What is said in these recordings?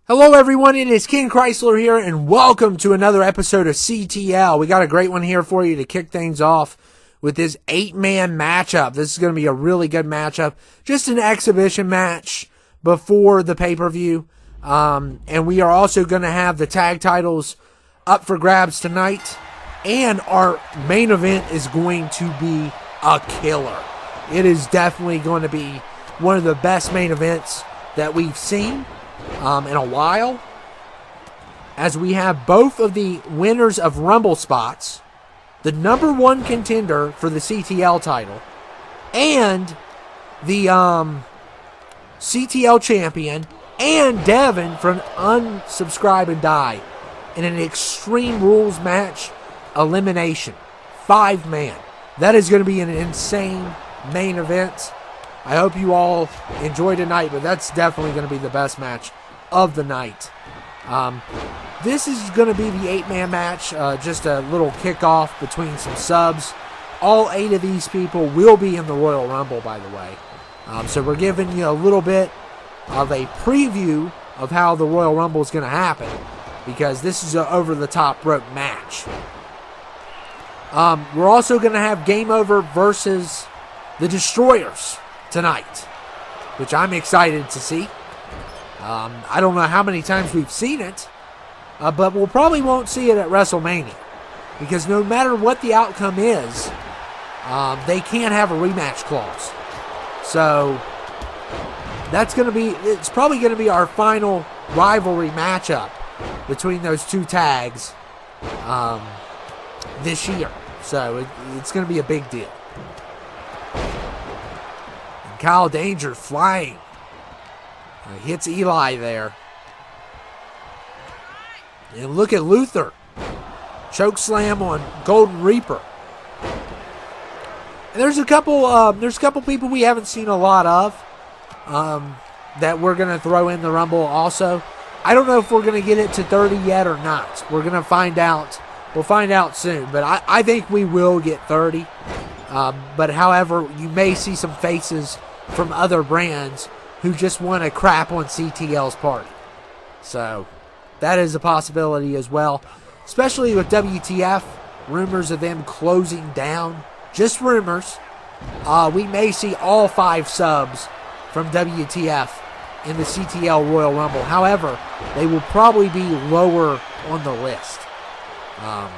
Hello everyone, it is King Chrysler here, and welcome to another episode of CTL. We got a great one here for you to kick things off with this 8-man matchup. This is going to be a really good matchup. Just an exhibition match before the pay-per-view. And we are also going to have the tag titles up for grabs tonight. And our main event is going to be a killer. It is definitely going to be one of the best main events that we've seen in a while, as we have both of the winners of Rumble spots, the number one contender for the CTL title, and the CTL champion, and Devin for an unsubscribe and die in an Extreme Rules match elimination. 5-man. That is going to be an insane main event. I hope you all enjoy tonight, but that's definitely going to be the best match of the night. This is going to be the 8-man match, just a little kickoff between some subs. All 8 of these people will be in the Royal Rumble, by the way. So we're giving you a little bit of a preview of how the Royal Rumble is going to happen, because this is an over-the-top rope match. We're also going to have Game Over versus the Destroyers tonight, which I'm excited to see. I don't know how many times we've seen it, but we'll probably won't see it at WrestleMania, because no matter what the outcome is, they can't have a rematch clause. So that's going to be, it's probably going to be our final rivalry matchup between those two tags this year. So it's going to be a big deal. Kyle Danger flying. Hits Eli there. And look at Luther. Choke slam on Golden Reaper. And there's a couple people we haven't seen a lot of that we're going to throw in the Rumble also. I don't know if we're going to get it to 30 yet or not. We're going to find out. We'll find out soon. But I think we will get 30. But however, you may see some faces from other brands who just want to crap on CTL's party. So that is a possibility as well, especially with WTF, rumors of them closing down. Just rumors. We may see all 5 subs from WTF in the CTL Royal Rumble. However, they will probably be lower on the list. And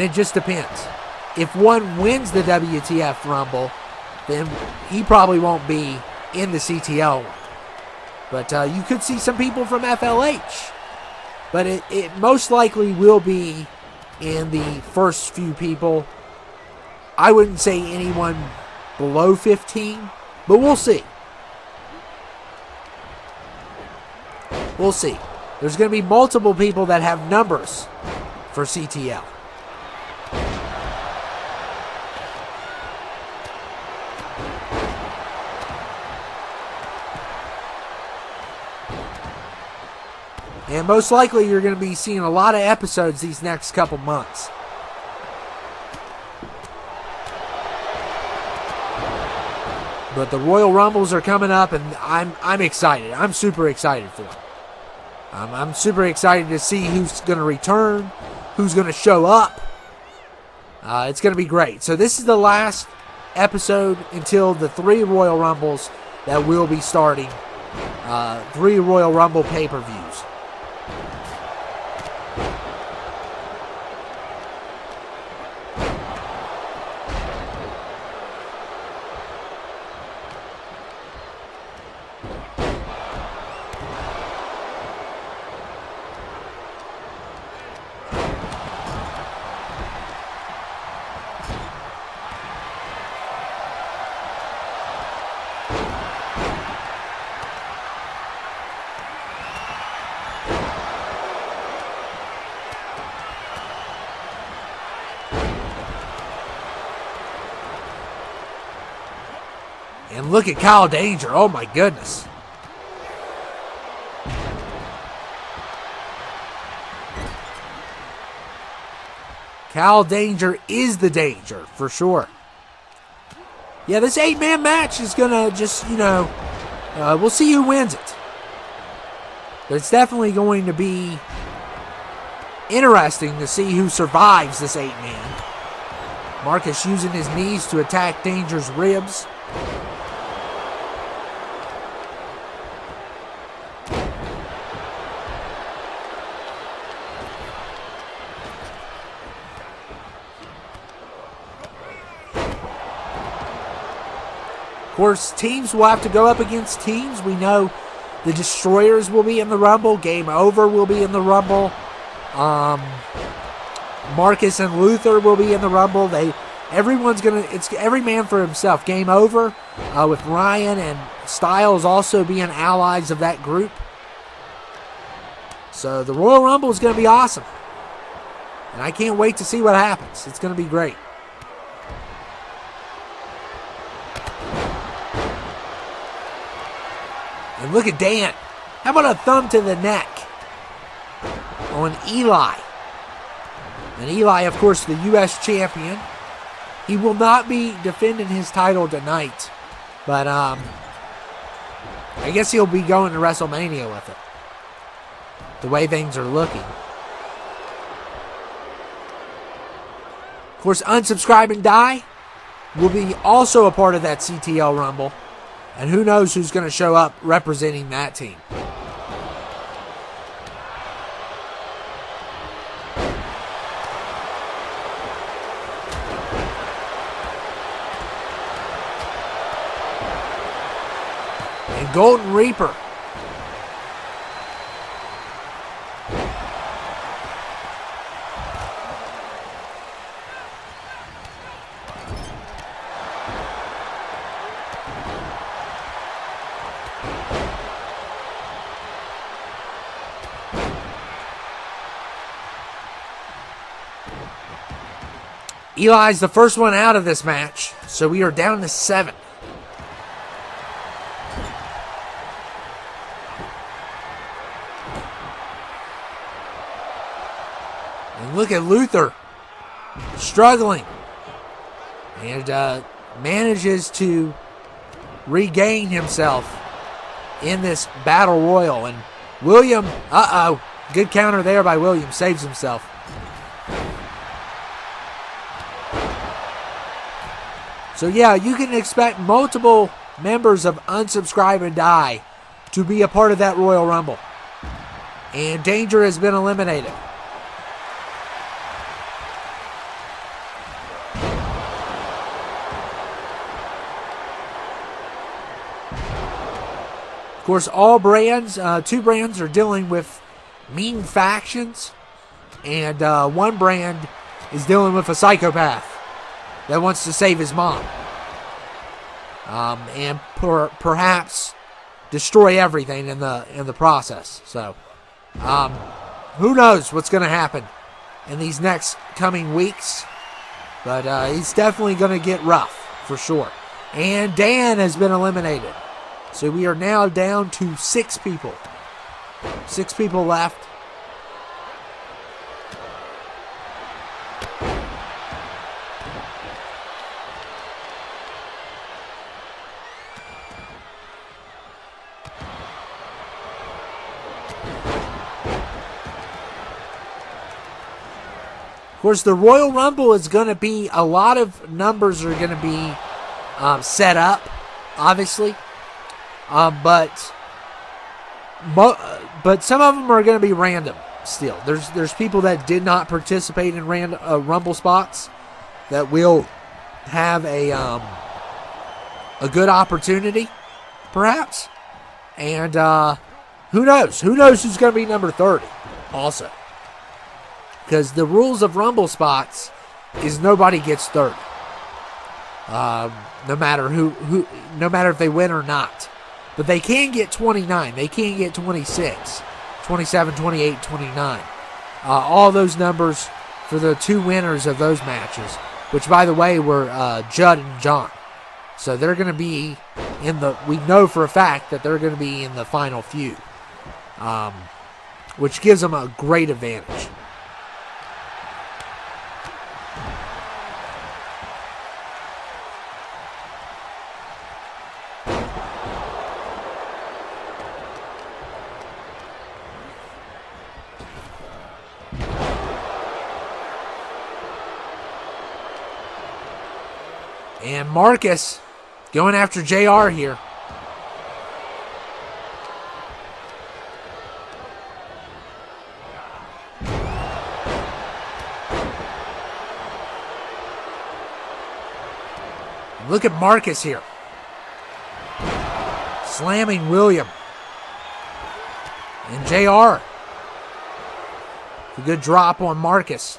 it just depends. If one wins the WTF Rumble, then he probably won't be in the CTL one. But you could see some people from FLH. But it most likely will be in the first few people. I wouldn't say anyone below 15, but we'll see. We'll see. There's going to be multiple people that have numbers for CTL. And most likely you're going to be seeing a lot of episodes these next couple months. But the Royal Rumbles are coming up, and I'm excited. I'm super excited for them. I'm super excited to see who's going to return, who's going to show up. It's going to be great. So this is the last episode until the 3 Royal Rumbles that will be starting. 3 Royal Rumble pay-per-views. And look at Kyle Danger. Oh, my goodness. Kyle Danger is the danger, for sure. Yeah, this 8-man match is going to just, we'll see who wins it. But it's definitely going to be interesting to see who survives this 8-man. Marcus using his knees to attack Danger's ribs. Of course, teams will have to go up against teams. We know the Destroyers will be in the Rumble. Game Over will be in the Rumble. Marcus and Luther will be in the Rumble. It's every man for himself. Game Over with Ryan and Styles also being allies of that group. So the Royal Rumble is going to be awesome. And I can't wait to see what happens. It's going to be great. And look at Dan. How about a thumb to the neck on Eli? And Eli, of course, the U.S. champion. He will not be defending his title tonight. But I guess he'll be going to WrestleMania with it. The way things are looking. Of course, Unsubscribe and Die will be also a part of that CTL Rumble. And who knows who's going to show up representing that team. And Golden Reaper. Eli's the first one out of this match, so we are down to 7. And look at Luther struggling and manages to regain himself in this battle royal. And William, good counter there by William, saves himself. So yeah, you can expect multiple members of Unsubscribe and Die to be a part of that Royal Rumble. And Danger has been eliminated. Of course, all brands, 2 brands are dealing with mean factions. And one brand is dealing with a psychopath that wants to save his mom. And perhaps destroy everything in the process. So, who knows what's going to happen in these next coming weeks. But it's definitely going to get rough, for sure. And Dan has been eliminated. So we are now down to 6 people. 6 people left. Of course, the Royal Rumble is going to be, a lot of numbers are going to be set up, obviously. But some of them are going to be random still. There's people that did not participate in Rumble spots that will have a good opportunity, perhaps. And who knows? Who knows who's going to be number 30 also. Because the rules of Rumble spots is nobody gets 30. No matter no matter if they win or not. But they can get 29. They can get 26, 27, 28, 29. All those numbers for the 2 winners of those matches, which, by the way, were Judd and John. So they're going to be we know for a fact that they're going to be in the final few, which gives them a great advantage. And Marcus going after JR here. Look at Marcus here. Slamming William. And JR. A good drop on Marcus.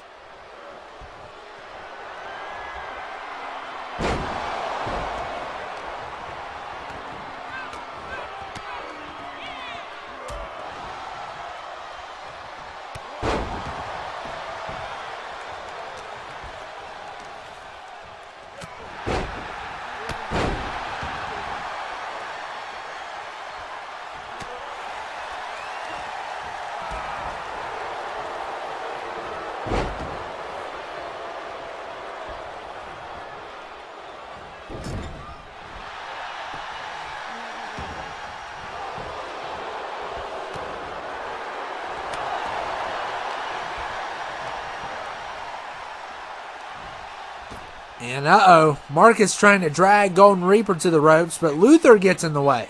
And Marcus trying to drag Golden Reaper to the ropes, but Luther gets in the way.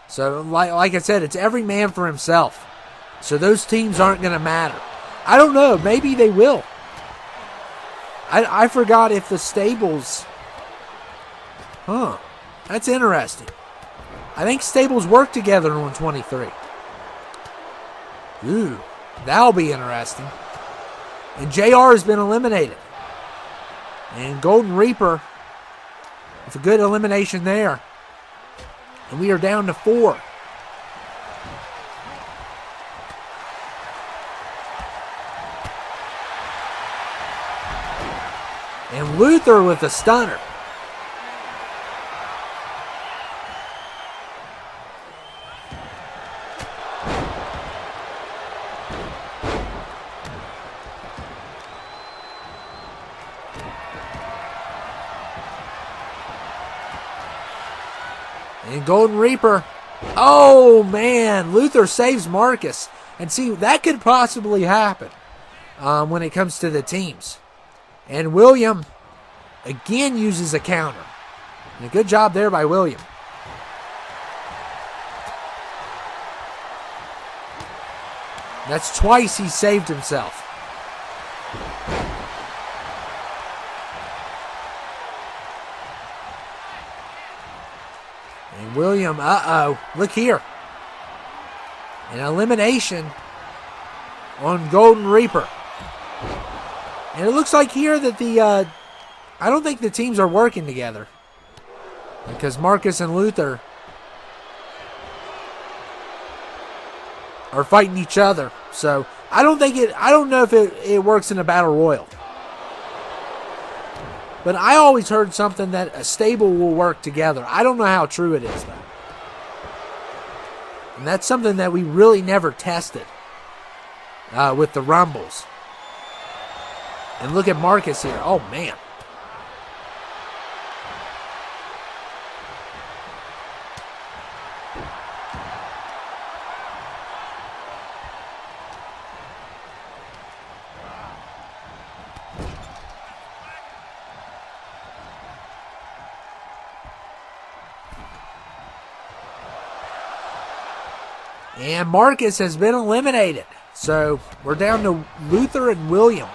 So, like I said, it's every man for himself. So those teams aren't going to matter. I don't know. Maybe they will. I forgot if the stables... Huh. That's interesting. I think stables work together on 23. Ooh. That'll be interesting. And JR has been eliminated. And Golden Reaper, it's a good elimination there. And we are down to 4. And Luther with a stunner. And Golden Reaper, oh man, Luther saves Marcus. And see, that could possibly happen when it comes to the teams. And William, again, uses a counter. And a good job there by William. That's twice he saved himself. And William, look here. An elimination on Golden Reaper. And it looks like here that I don't think the teams are working together. Because Marcus and Luther are fighting each other. So I don't know if it works in a battle royal. But I always heard something that a stable will work together. I don't know how true it is, though. And that's something that we really never tested with the Rumbles. And look at Marcus here. Oh, man. And Marcus has been eliminated. So we're down to Luther and William.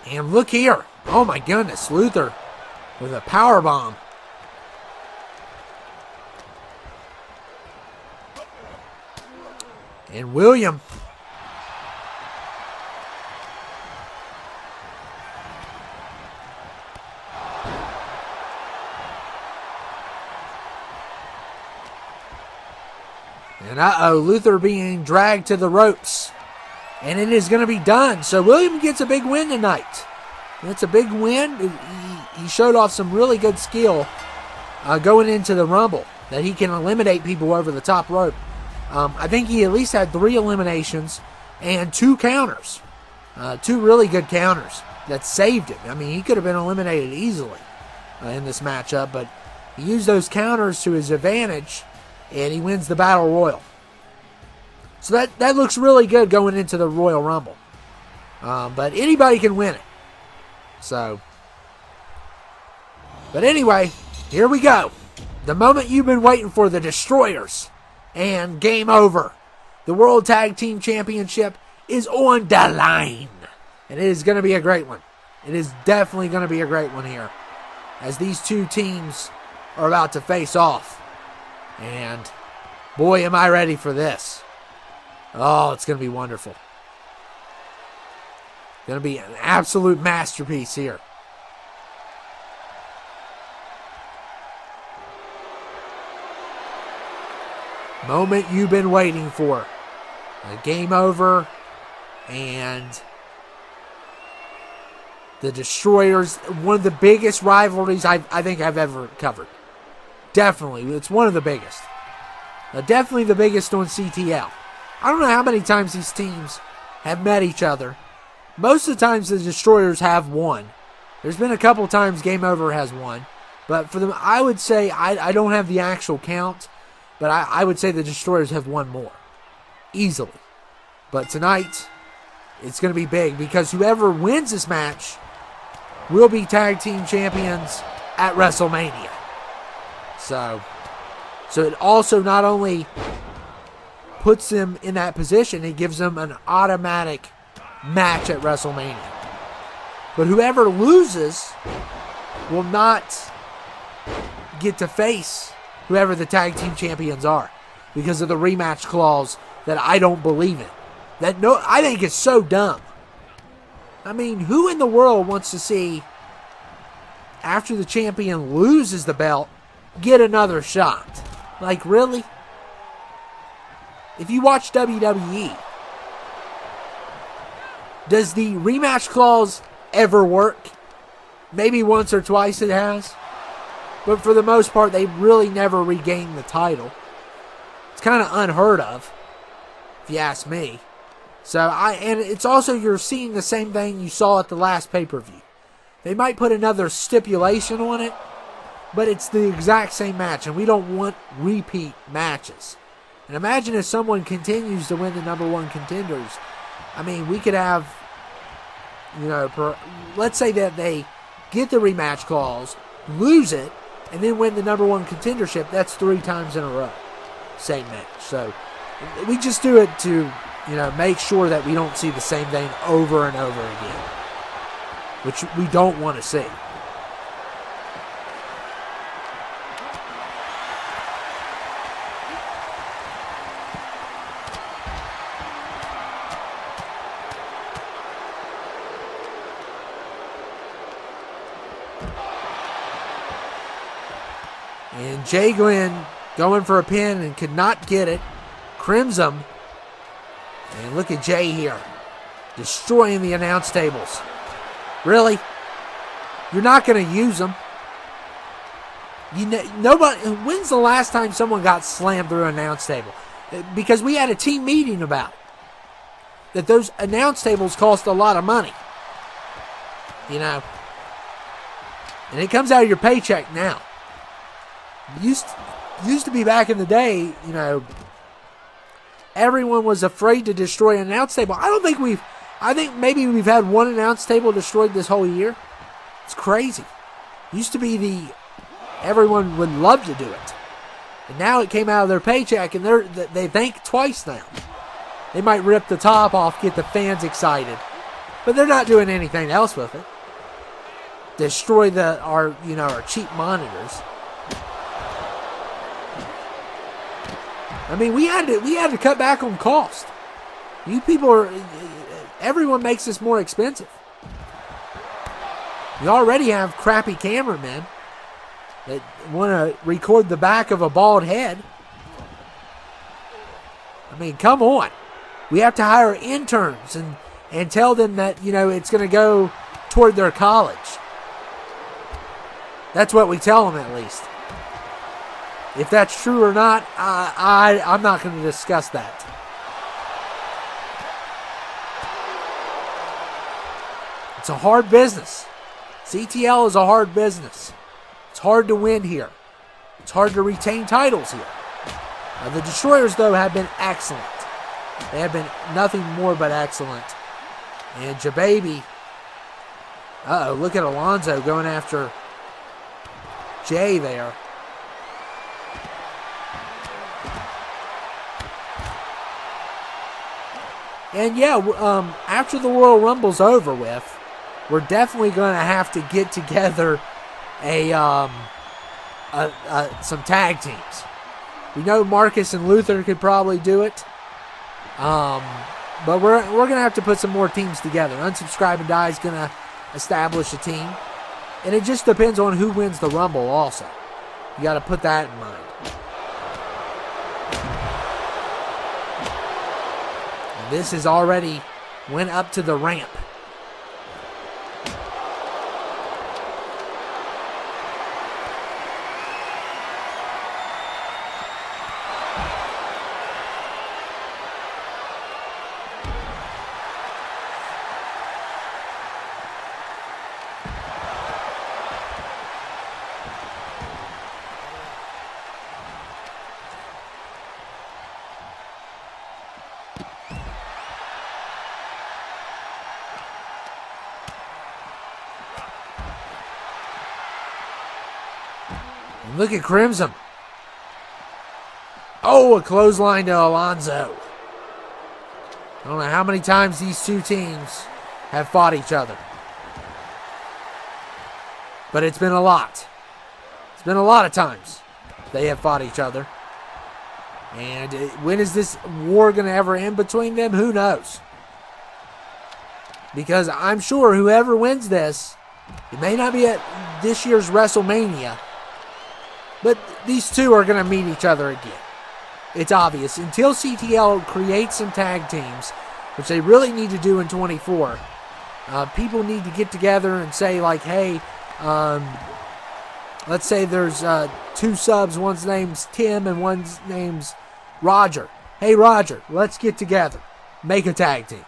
And look here. Oh my goodness. Luther with a power bomb. And William. And Luther being dragged to the ropes. And it is going to be done. So William gets a big win tonight. That's a big win. He showed off some really good skill going into the Rumble. That he can eliminate people over the top rope. I think he at least had 3 eliminations and 2 counters. 2 really good counters that saved him. I mean, he could have been eliminated easily. in this matchup, but he used those counters to his advantage, and he wins the Battle Royal. So that looks really good going into the Royal Rumble. But anybody can win it. So, but anyway, here we go. The moment you've been waiting for, the Destroyers. And game over. The World Tag Team Championship is on the line. And it is going to be a great one. It is definitely going to be a great one here, as these two teams are about to face off. And boy, am I ready for this. Oh, it's going to be wonderful. Going to be an absolute masterpiece here. Moment you've been waiting for. A game over, and the Destroyers, one of the biggest rivalries I think I've ever covered. Definitely, it's one of the biggest. Definitely the biggest on CTL. I don't know how many times these teams have met each other. Most of the times the Destroyers have won. There's been a couple times Game Over has won. But for them, I would say, I don't have the actual count, but I would say the Destroyers have won more. Easily. But tonight, it's going to be big, because whoever wins this match will be tag team champions at WrestleMania. So it also not only puts them in that position, it gives them an automatic match at WrestleMania. But whoever loses will not get to face whoever the tag team champions are, because of the rematch clause that I don't believe in. I think it's so dumb. I mean, who in the world wants to see, after the champion loses the belt, get another shot? Like, really? If you watch WWE, does the rematch clause ever work? Maybe once or twice it has. But for the most part, they really never regain the title. It's kind of unheard of, if you ask me. And it's also, you're seeing the same thing you saw at the last pay-per-view. They might put another stipulation on it, but it's the exact same match, and we don't want repeat matches. And imagine if someone continues to win the number one contenders. I mean, we could have, let's say that they get the rematch clause, lose it, and then win the number one contendership. That's 3 times in a row. Same match. So we just do it to, make sure that we don't see the same thing over and over again, which we don't want to see. And Jay Glenn going for a pin and could not get it. Crimson. And look at Jay here, destroying the announce tables. Really? You're not going to use them? Nobody. When's the last time someone got slammed through an announce table? Because we had a team meeting about it, that those announce tables cost a lot of money. And it comes out of your paycheck now. Used to be back in the day, everyone was afraid to destroy an announce table. I think maybe we've had one announce table destroyed this whole year. It's crazy. Used to be everyone would love to do it. And now it came out of their paycheck, and they think twice now. They might rip the top off, get the fans excited, but they're not doing anything else with it. Destroy our cheap monitors. I mean, we had to cut back on cost. Everyone makes this more expensive. You already have crappy cameramen that want to record the back of a bald head. I mean, come on. We have to hire interns and tell them that, it's going to go toward their college. That's what we tell them, at least. If that's true or not, I'm not going to discuss that. It's a hard business. CTL is a hard business. hard to win here. It's hard to retain titles here. The Destroyers, though, have been excellent. They have been nothing more but excellent. And Jababy, look at Alonzo going after Jay there. And yeah, after the Royal Rumble's over with, we're definitely going to have to get together some tag teams. We know Marcus and Luther could probably do it. But we're going to have to put some more teams together. Unsubscribe and Die is going to establish a team. And it just depends on who wins the Rumble also. You got to put that in mind. And this has already went up to the ramp. Look at Crimson. Oh, a clothesline to Alonzo. I don't know how many times these two teams have fought each other. But it's been a lot. It's been a lot of times they have fought each other. And when is this war going to ever end between them? Who knows? Because I'm sure whoever wins this, it may not be at this year's WrestleMania, but these two are going to meet each other again. It's obvious. Until CTL creates some tag teams, which they really need to do in 24, people need to get together and say, like, hey, let's say there's two subs. One's name's Tim and one's name's Roger. Hey, Roger, let's get together. Make a tag team.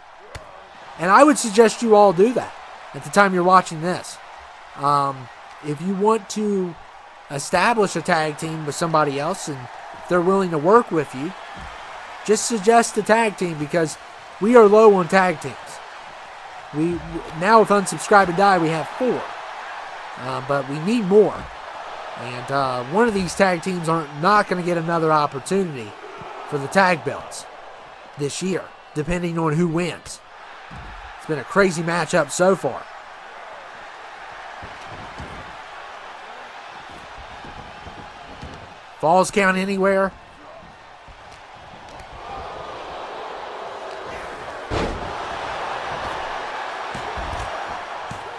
And I would suggest you all do that at the time you're watching this. If you want to establish a tag team with somebody else and if they're willing to work with you, just suggest a tag team, because we are low on tag teams. We now with Unsubscribe and Die, we have 4. But we need more. And one of these tag teams are not going to get another opportunity for the tag belts this year, depending on who wins. It's been a crazy matchup so far. Falls count anywhere.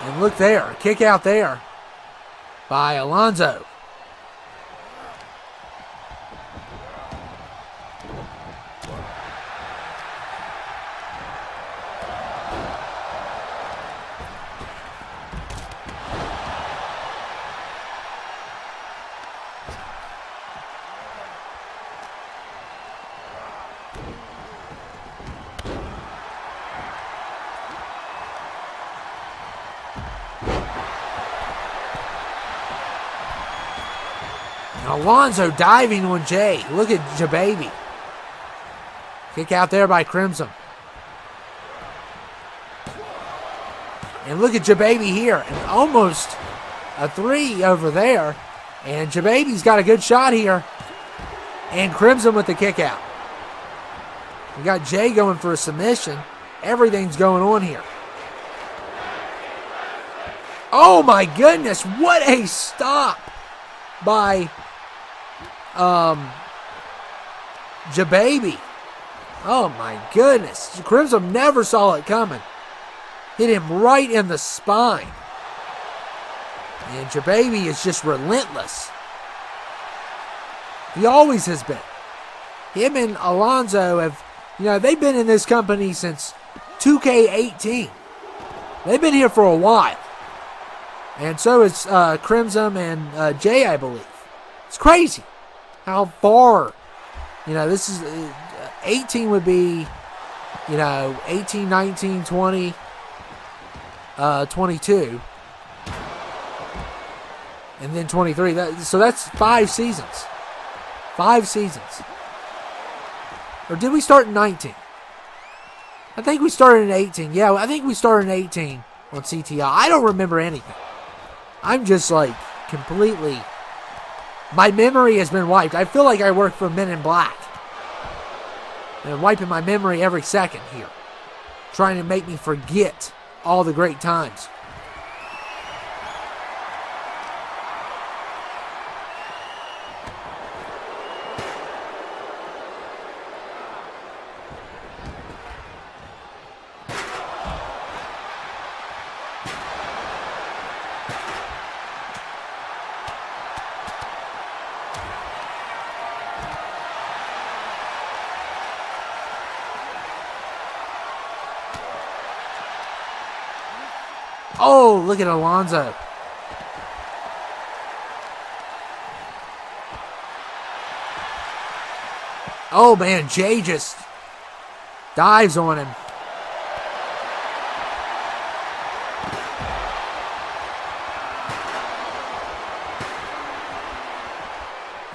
And look there, a kick out there by Alonzo. Alonzo diving on Jay. Look at Jababy. Kick out there by Crimson. And look at Jababy here. And almost a 3 over there. And Jababy's got a good shot here. And Crimson with the kick out. We got Jay going for a submission. Everything's going on here. Oh my goodness. What a stop by Jababy. Oh my goodness. Crimson never saw it coming. Hit him right in the spine. And Jababy is just relentless. He always has been. Him and Alonzo have, they've been in this company since 2K18. They've been here for a while. And so is Crimson and Jay, I believe. It's crazy how far, this is 18 would be, 18, 19, 20, 22. And then 23. So that's 5 seasons. 5 seasons. Or did we start in 19? I think we started in 18. Yeah, I think we started in 18 on CTL. I don't remember anything. I'm just like completely... My memory has been wiped. I feel like I work for Men in Black. And wiping my memory every second here. Trying to make me forget all the great times. Oh, look at Alonzo. Oh, man, Jay just dives on him.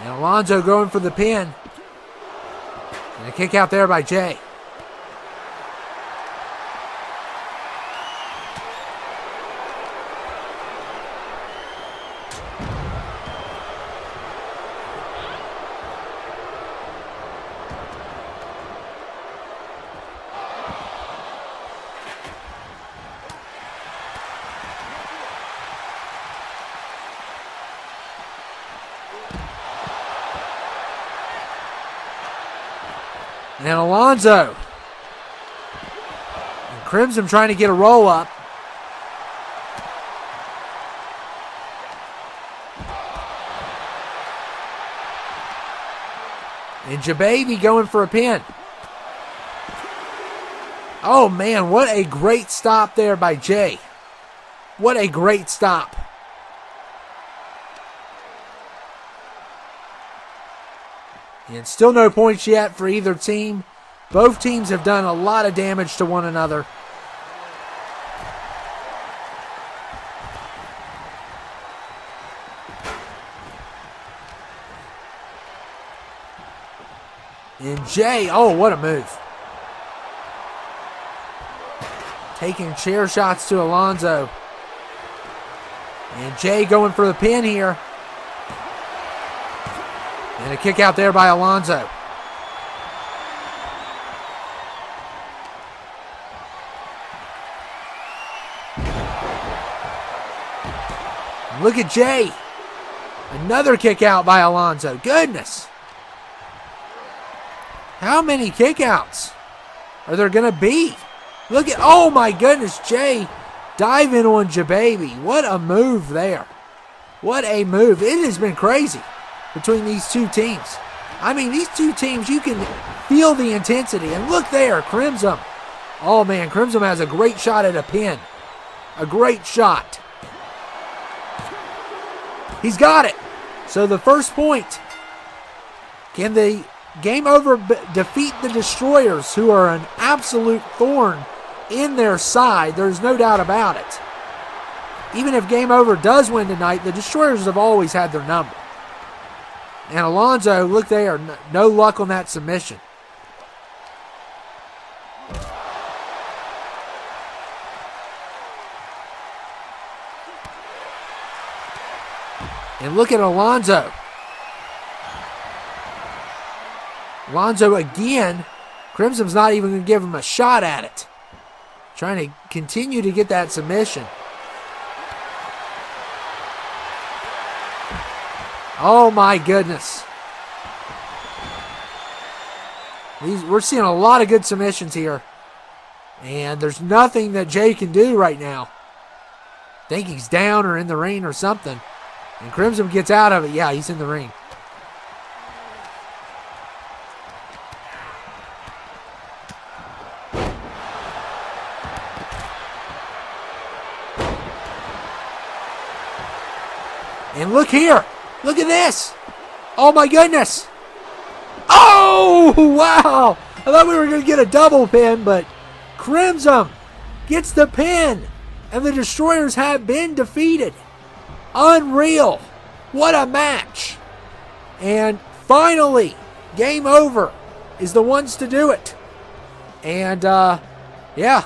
And Alonzo going for the pin. And a kick out there by Jay. And Alonzo. And Crimson trying to get a roll up. And Jababy going for a pin. Oh man, what a great stop there by Jay. What a great stop. And still no points yet for either team. Both teams have done a lot of damage to one another. And Jay, oh, what a move. Taking chair shots to Alonzo. And Jay going for the pin here. And a kick out there by Alonzo. Look at Jay. Another kick out by Alonzo. Goodness. How many kickouts are there going to be? Look at, oh my goodness, Jay diving on Jababy. What a move there. What a move. It has been crazy between these two teams. I mean, these two teams, you can feel the intensity. And look there, Crimson. Oh man, Crimson has a great shot at a pin. A great shot. He's got it. So the first point. Can the Game Over defeat the Destroyers, who are an absolute thorn in their side? There's no doubt about it. Even if Game Over does win tonight, the Destroyers have always had their number. And Alonzo, look there, no luck on that submission. And look at Alonzo. Alonzo again. Crimson's not even going to give him a shot at it. Trying to continue to get that submission. Oh my goodness. We're seeing a lot of good submissions here. And there's nothing that Jay can do right now. I think he's down or in the ring or something. And Crimson gets out of it. Yeah, he's in the ring. And look here. Look at this. Oh, my goodness. Oh, wow. I thought we were going to get a double pin, but Crimson gets the pin. And the Destroyers have been defeated. Unreal. What a match! And finally, Game Over is the ones to do it. And, yeah.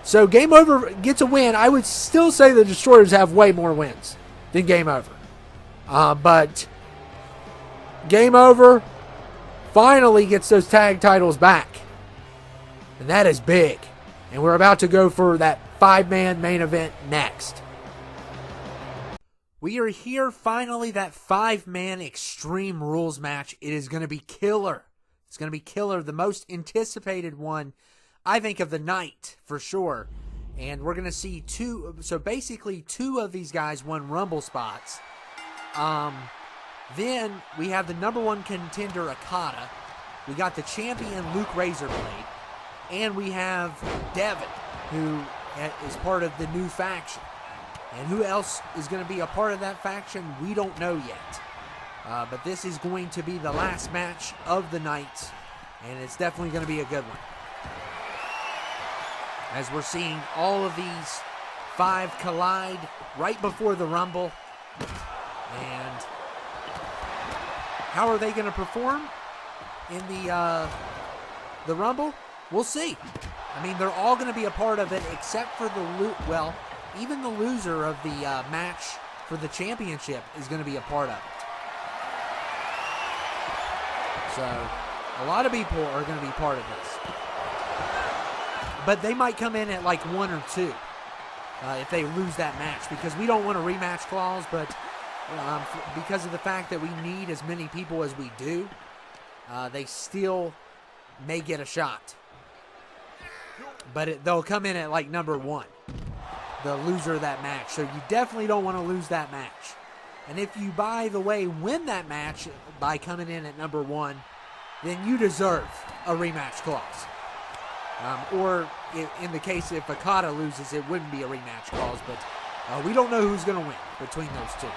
So Game Over gets a win. I would still say the Destroyers have way more wins than Game Over. But Game Over finally gets those tag titles back. And that is big. And we're about to go for that 5-man main event next. We are here finally, that 5-man Extreme Rules match. It is going to be killer. It's going to be killer. The most anticipated one, I think, of the night for sure. And we're going to see two. So basically, two of these guys won Rumble spots. Then we have the number one contender, Okada. We got the champion, Luke Razorblade. And we have Devin, who is part of the new faction. And who else is going to be a part of that faction, we don't know yet. But this is going to be the last match of the night, and it's definitely going to be a good one. As we're seeing all of these 5 collide right before the Rumble. And how are they going to perform in the Rumble? We'll see. I mean, they're all going to be a part of it except for even the loser of the match for the championship is going to be a part of it. So, a lot of people are going to be part of this. But they might come in at like 1 or 2 if they lose that match, because we don't want a rematch clause, but because of the fact that we need as many people as we do, they still may get a shot. But they'll come in at like number 1. The loser of that match. So you definitely don't want to lose that match. And if you, by the way, win that match by coming in at number 1, then you deserve a rematch clause. Or in the case if Okada loses, it wouldn't be a rematch clause. But we don't know who's going to win between those two.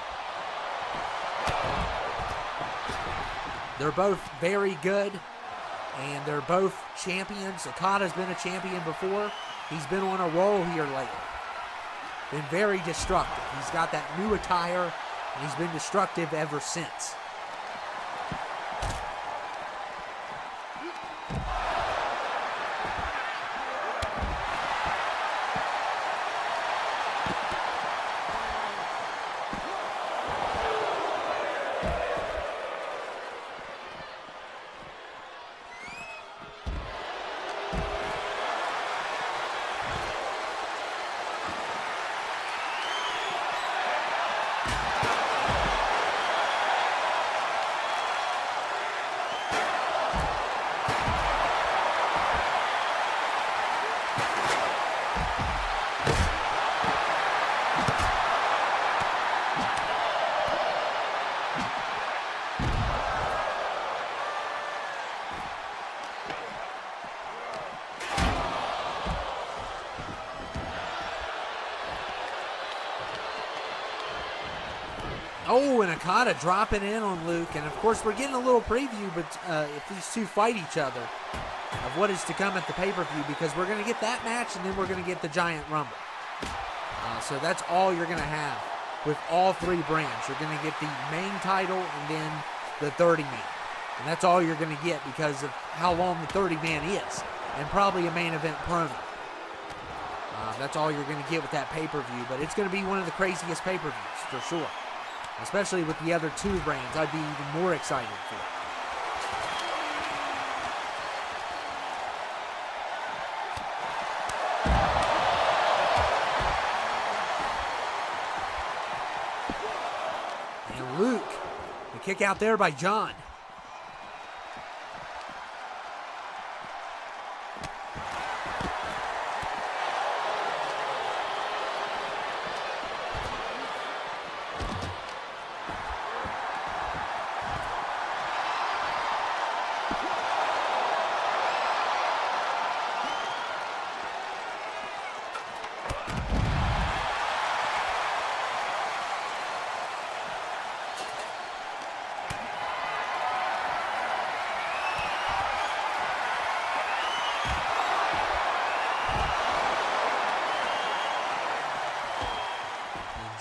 They're both very good. And they're both champions. Okada's been a champion before. He's been on a roll here lately. Been very destructive. He's got that new attire, and he's been destructive ever since. Oh, and Okada dropping in on Luke. And, of course, we're getting a little preview but if these two fight each other of what is to come at the pay-per-view, because we're going to get that match and then we're going to get the Giant Rumble. So that's all you're going to have with all 3 brands. You're going to get the main title and then the 30-man. And that's all you're going to get because of how long the 30-man is. And probably a main event promo. That's all you're going to get with that pay-per-view. But it's going to be one of the craziest pay-per-views for sure. Especially with the other 2 brands, I'd be even more excited for it. And Luke, the kick out there by John.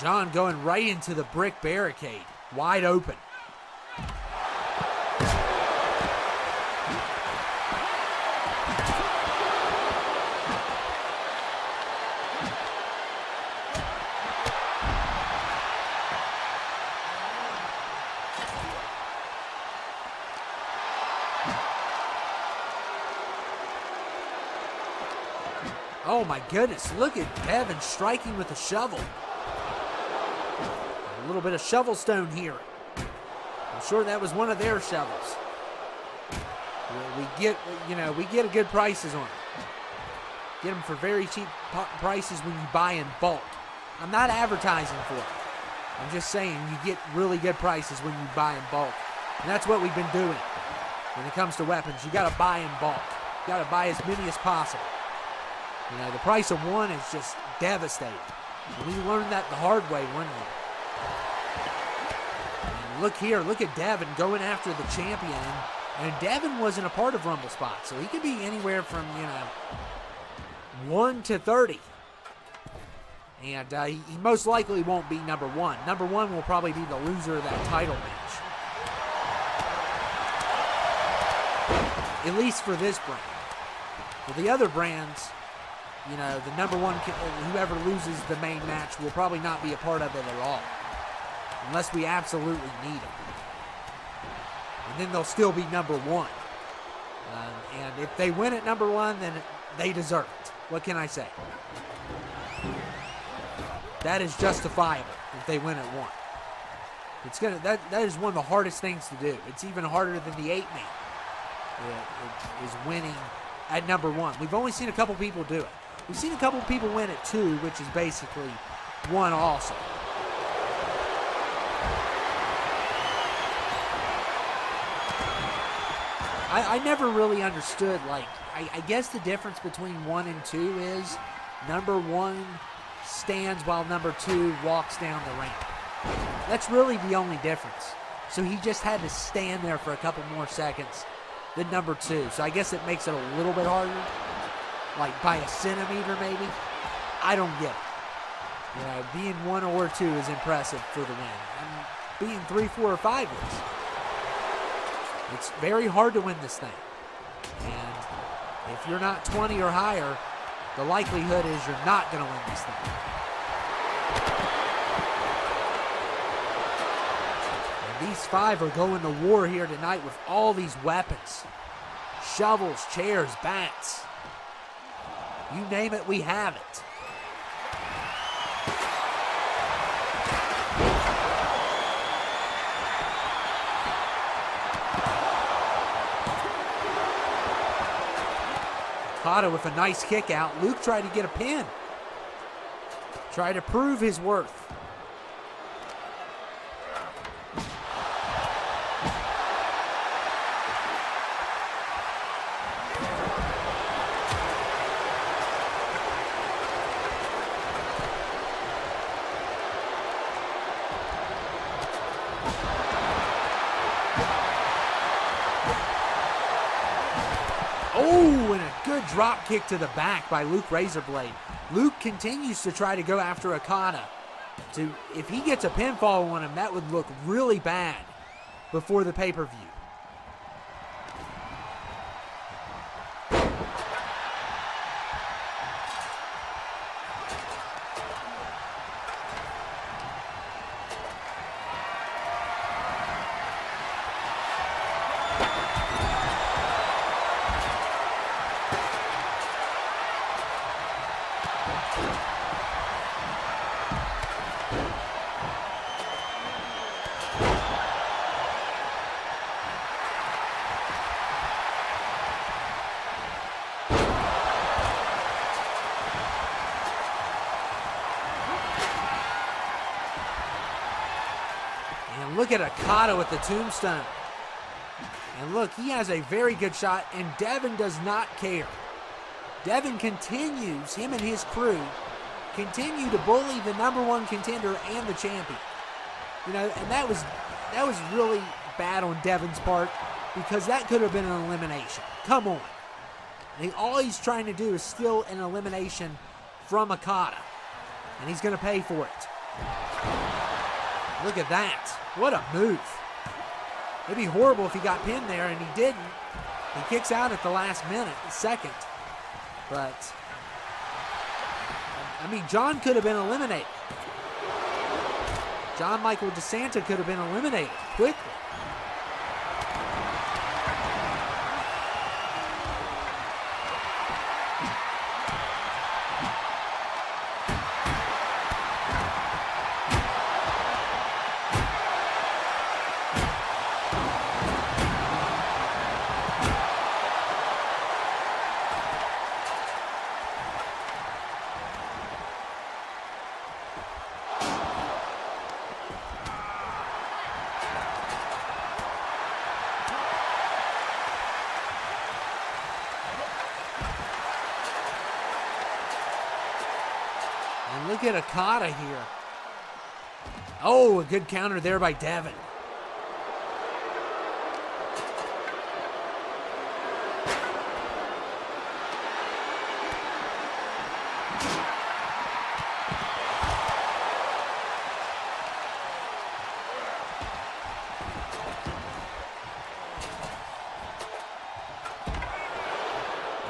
John going right into the brick barricade. Wide open. Oh my goodness, look at Devin striking with a shovel. A little bit of shovel stone here. I'm sure that was one of their shovels. We get a good prices on them. Get them for very cheap prices when you buy in bulk. I'm not advertising for it. I'm just saying you get really good prices when you buy in bulk. And that's what we've been doing when it comes to weapons. You got to buy in bulk. You got to buy as many as possible. You know, the price of one is just devastating. And we learned that the hard way one year. And look here, look at Devin going after the champion. And Devin wasn't a part of Rumble Spot, so he could be anywhere from, 1 to 30. And he most likely won't be number one. Number one will probably be the loser of that title match. At least for this brand. For the other brands, the number one, whoever loses the main match will probably not be a part of it at all. Unless we absolutely need them. And then they'll still be number one. And if they win at number one, then they deserve it. What can I say? That is justifiable if they win at one. That is one of the hardest things to do. It's even harder than the 8-man. Is winning at number one. We've only seen a couple people do it. We've seen a couple people win at 2, which is basically 1 also. I never really understood, I guess the difference between 1 and 2 is number 1 stands while number 2 walks down the ramp. That's really the only difference. So he just had to stand there for a couple more seconds than number 2. So I guess it makes it a little bit harder. Like by a centimeter maybe. I don't get it. Being 1 or 2 is impressive for the win. And being 3, 4, or 5 is. It's very hard to win this thing. And if you're not 20 or higher, the likelihood is you're not going to win this thing. And these 5 are going to war here tonight with all these weapons. Shovels, chairs, bats. You name it, we have it. Okada with a nice kick out. Luke tried to get a pin. Tried to prove his worth. Oh, and a good drop kick to the back by Luke Razorblade. Luke continues to try to go after Okada. If he gets a pinfall on him, that would look really bad before the pay-per-view. And look at Okada with the tombstone. And look, he has a very good shot, and Devin does not care. Devin continues, him and his crew, continue to bully the number 1 contender and the champion. And that was really bad on Devin's part, because that could have been an elimination. Come on. All he's trying to do is steal an elimination from Okada. And he's going to pay for it. Look at that. What a move. It'd be horrible if he got pinned there, and he didn't. He kicks out at the last second. But, I mean, John could have been eliminated. John Michael DeSanta could have been eliminated quickly. And look at Okada here. Oh, a good counter there by Devin.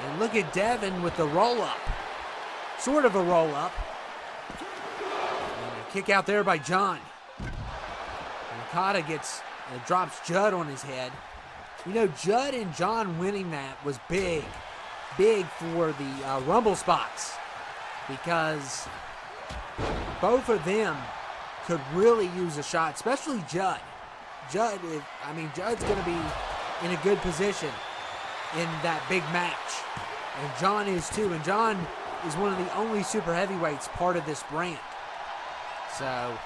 And look at Devin with the roll-up. Sort of a roll-up. Kick out there by John. And Okada drops Judd on his head. You know, Judd and John winning that was big for the Rumble spots, because both of them could really use a shot, especially Judd. Judd's going to be in a good position in that big match, and John is too. And John is one of the only super heavyweights part of this brand. So,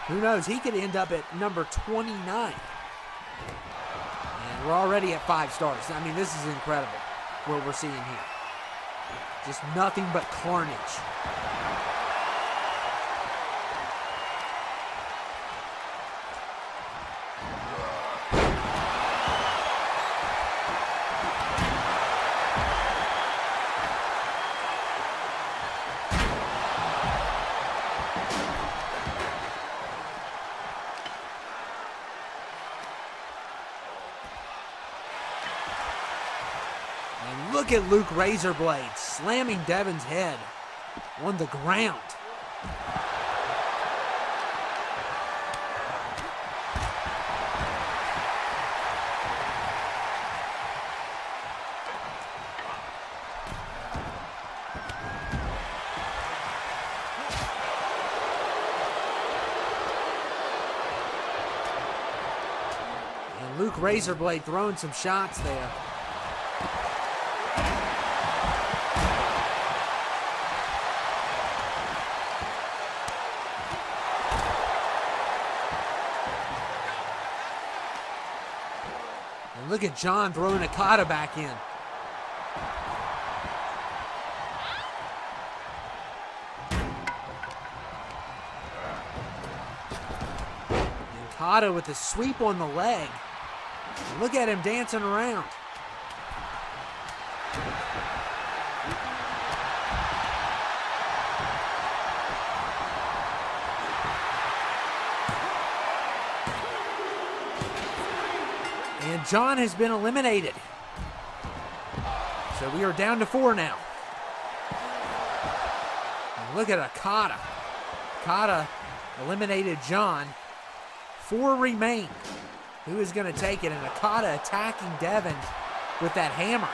who knows? He could end up at number 29. And we're already at 5 stars. I mean, this is incredible what we're seeing here. Just nothing but carnage. And look at Luke Razorblade slamming Devin's head on the ground. And Luke Razorblade throwing some shots there. And look at John throwing Okada back in. And Okada with a sweep on the leg. And look at him dancing around. And John has been eliminated. So we are down to 4 now. And look at Okada. Okada eliminated John. 4 remain. Who is going to take it? And Okada attacking Devin with that hammer.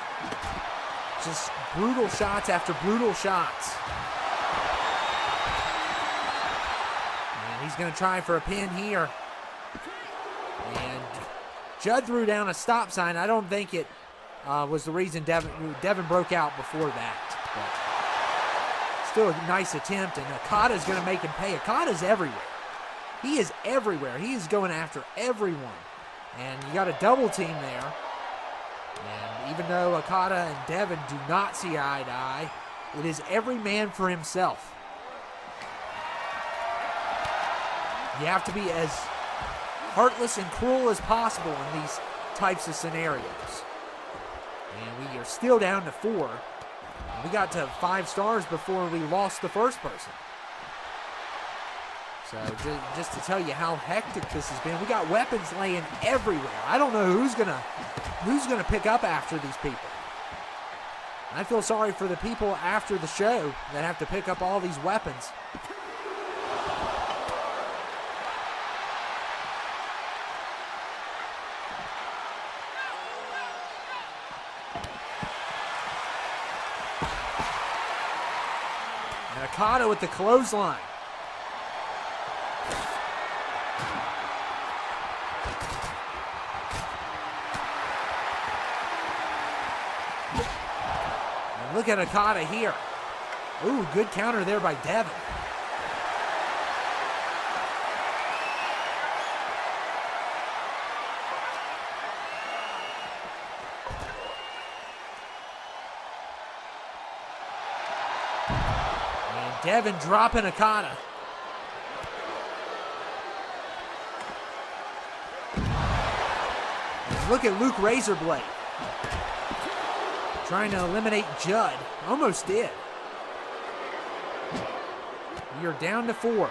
Just brutal shots after brutal shots. And he's going to try for a pin here. And Judd threw down a stop sign. I don't think it was the reason Devin broke out before that. But still a nice attempt, and Okada's going to make him pay. Okada's everywhere. He is everywhere. He is going after everyone. And you got a double team there. And even though Okada and Devin do not see eye to eye, it is every man for himself. You have to be as heartless and cruel as possible in these types of scenarios. And we are still down to 4. We got to 5 stars before we lost the first person. So just to tell you how hectic this has been, we got weapons laying everywhere. I don't know who's gonna pick up after these people. I feel sorry for the people after the show that have to pick up all these weapons. And Okada with the clothesline. Look at Okada here. Ooh, good counter there by Devin. And Devin dropping Okada. And look at Luke Razorblade. Trying to eliminate Judd. Almost did. We are down to 4.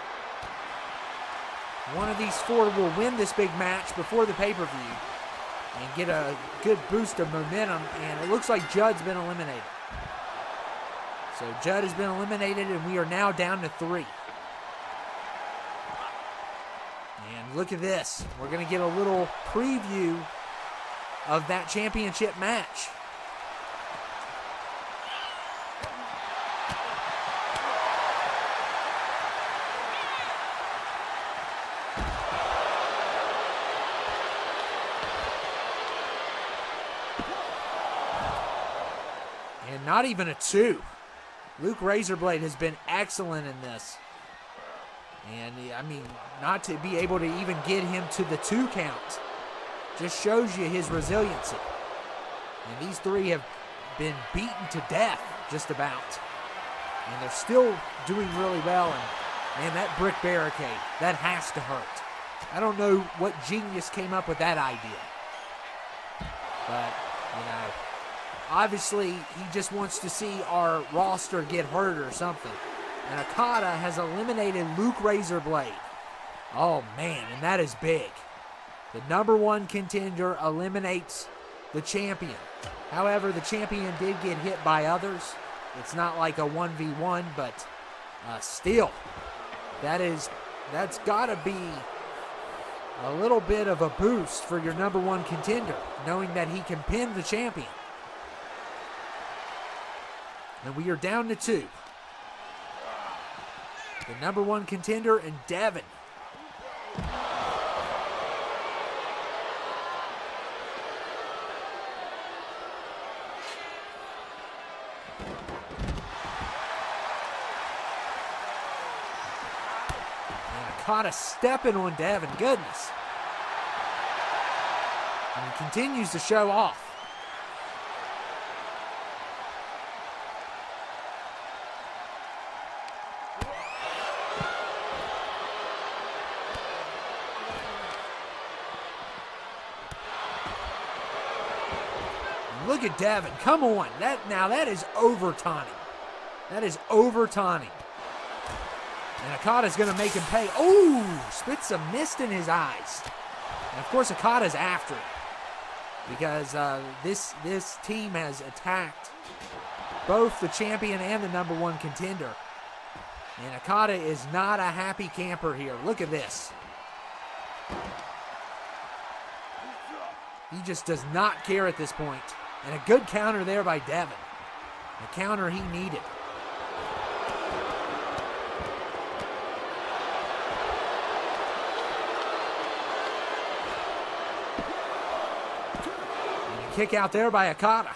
One of these 4 will win this big match before the pay-per-view and get a good boost of momentum, and it looks like Judd's been eliminated. So Judd has been eliminated, and we are now down to 3. And look at this. We're going to get a little preview of that championship match. And not even a 2. Luke Razorblade has been excellent in this. And, I mean, not to be able to even get him to the 2 count just shows you his resiliency. And these 3 have been beaten to death, just about. And they're still doing really well. And, man, that brick barricade, that has to hurt. I don't know what genius came up with that idea. But, you know, obviously, he just wants to see our roster get hurt or something. And Okada has eliminated Luke Razorblade. Oh, man, and that is big. The #1 contender eliminates the champion. However, the champion did get hit by others. It's not like a 1v1, but still, that's got to be a little bit of a boost for your #1 contender, knowing that he can pin the champion. And we are down to 2. The #1 contender and Devin. And Okada stepping on Devin. Goodness. And he continues to show off. Look at Devin. Come on. That is over taunting. That is over taunting. And Okada's going to make him pay. Oh, spits some mist in his eyes. And, of course, Okada's after it. Because this team has attacked both the champion and the #1 contender. And Okada is not a happy camper here. Look at this. He just does not care at this point. And a good counter there by Devin. The counter he needed. And a kick out there by Okada.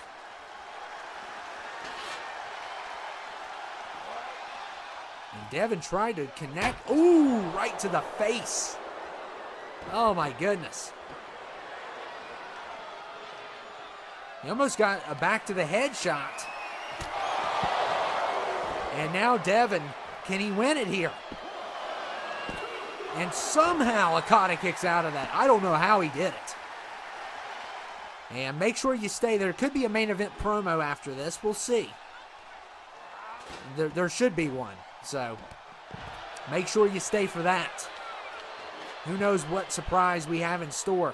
And Devin tried to connect. Ooh, right to the face. Oh my goodness. He almost got a back to the head shot. And now Devin, can he win it here? And somehow Okada kicks out of that. I don't know how he did it. And make sure you stay there. Could be a main event promo after this. We'll see. There should be one. So Make sure you stay for that. Who knows what surprise we have in store.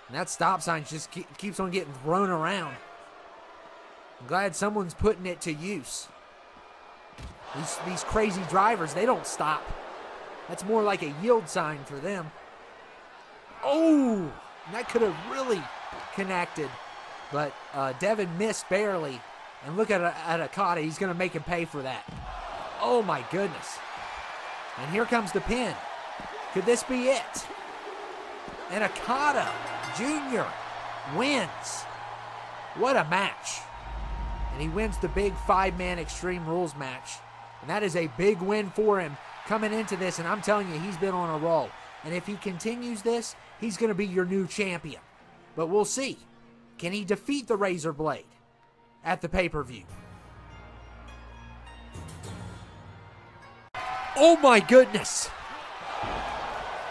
And that stop sign just keeps on getting thrown around. I'm glad someone's putting it to use. These crazy drivers, they don't stop. That's more like a yield sign for them. Oh, that could have really connected. But Devin missed barely. And look at Okada. He's going to make him pay for that. Oh, my goodness. And here comes the pin. Could this be it? And Okada Jr. wins. What a match. And he wins the big 5-man Extreme Rules match. And that is a big win for him coming into this. And I'm telling you, he's been on a roll. And if he continues this, he's going to be your new champion. But we'll see. Can he defeat the Razor Blade at the pay-per-view? Oh my goodness.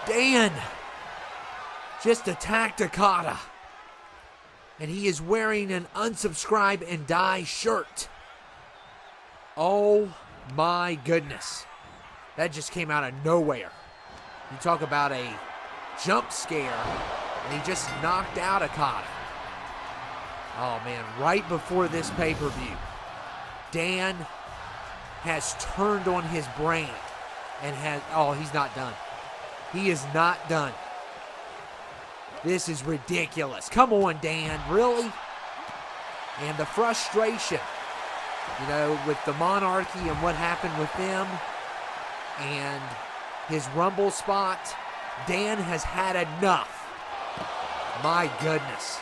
Dan just attacked Okada. And he is wearing an unsubscribe and die shirt. Oh my goodness. That just came out of nowhere. You talk about a jump scare, and he just knocked out Okada. Oh man, right before this pay-per-view, Dan has turned on his brand and he's not done. He is not done. This is ridiculous. Come on, Dan, really? And the frustration, with the Monarchy and what happened with them and his Rumble spot, Dan has had enough. My goodness.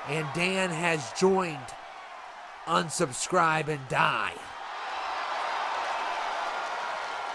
And Dan has joined Unsubscribe and Die.